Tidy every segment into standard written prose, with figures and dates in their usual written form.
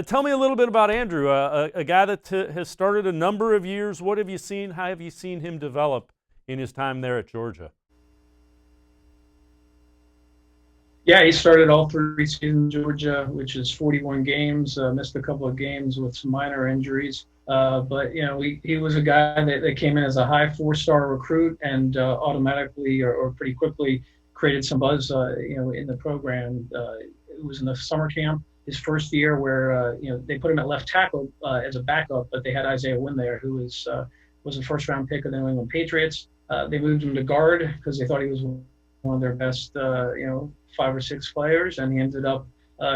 Tell me a little bit about Andrew, a guy that has started a number of years. What have you seen? How have you seen him develop in his time there at Georgia? Yeah, he started all three seasons in Georgia, which is 41 games. Missed a couple of games with some minor injuries, but he was a guy that came in as a high four-star recruit and automatically or pretty quickly created some buzz, in the program. It was in the summer camp his first year where they put him at left tackle as a backup, but they had Isaiah Wynn there, who was a first-round pick of the New England Patriots. They moved him to guard because they thought he was one of their best, 5 or 6 players, and he ended up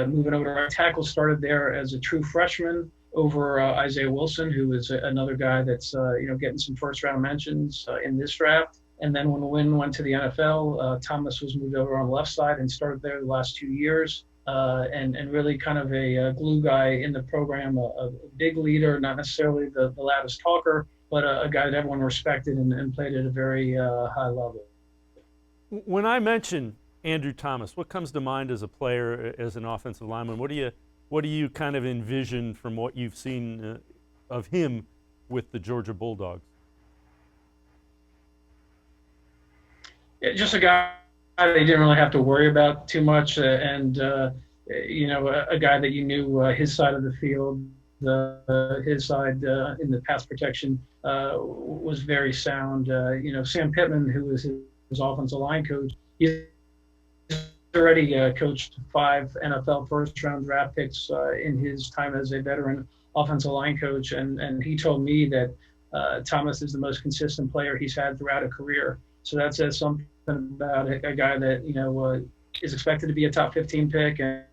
moving over to right tackle. Started there as a true freshman over Isaiah Wilson, who is another guy that's getting some first round mentions in this draft. And then when Wynn went to the NFL, Thomas was moved over on the left side and started there the last 2 years. And really kind of a glue guy in the program, a big leader, not necessarily the loudest talker, but a guy that everyone respected and played at a very high level. When I mention Andrew Thomas, what comes to mind as a player, as an offensive lineman? What do you kind of envision from what you've seen of him with the Georgia Bulldogs? Yeah, just a guy they didn't really have to worry about too much, and a guy that you knew his side of the field, his side in the pass protection was very sound. Sam Pittman, who was his offensive line coach, he's already coached 5 NFL first-round draft picks in his time as a veteran offensive line coach, and he told me that Thomas is the most consistent player he's had throughout a career. So that says something about a guy that is expected to be a top 15 pick and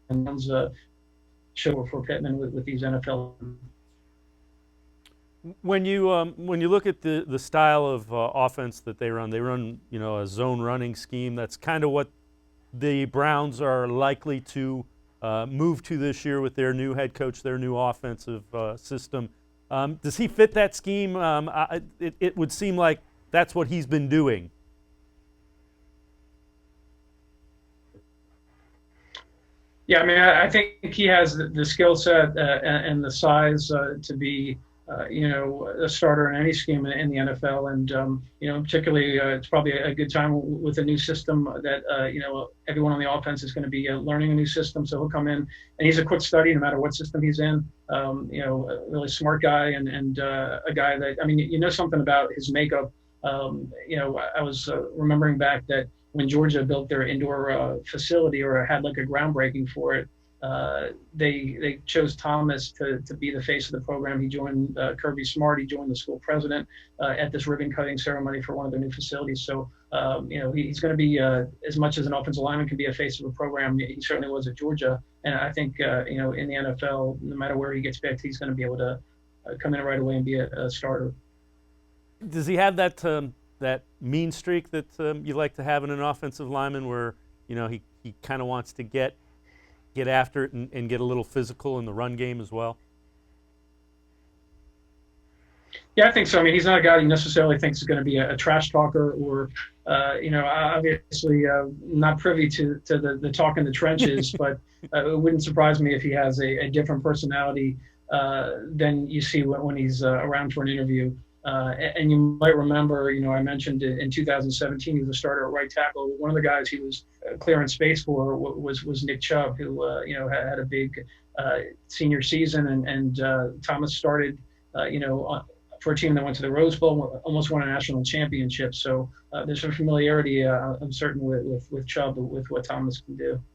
runs a show for Pittman with these NFL. When you look at the style of offense that they run a zone running scheme. That's kind of what the Browns are likely to move to this year with their new head coach, their new offensive system. Does he fit that scheme? It would seem like that's what he's been doing. Yeah, I mean, I think he has the skill set and the size to be, a starter in any scheme in the NFL. And, particularly it's probably a good time with a new system that, everyone on the offense is going to be learning a new system. So he'll come in and he's a quick study no matter what system he's in. A really smart guy and a guy that, I mean, something about his makeup. I was remembering back that when Georgia built their indoor facility or had like a groundbreaking for it, they chose Thomas to be the face of the program. He joined Kirby Smart. He joined the school president at this ribbon cutting ceremony for one of their new facilities. So, he's going to be as much as an offensive lineman can be a face of a program. He certainly was at Georgia, and I think in the NFL, no matter where he gets picked, he's going to be able to come in right away and be a starter. Does he have that mean streak that you like to have in an offensive lineman, where he kind of wants to get after it and get a little physical in the run game as well? Yeah, I think so. I mean, he's not a guy you necessarily thinks is going to be a trash talker or, obviously not privy to the talk in the trenches, but it wouldn't surprise me if he has a different personality than you see when he's around for an interview. And you might remember, I mentioned in 2017 he was a starter at right tackle. One of the guys he was clearing space for was Nick Chubb, who had a big senior season, and Thomas started, for a team that went to the Rose Bowl, almost won a national championship. So there's some familiarity, I'm certain, with Chubb, with what Thomas can do.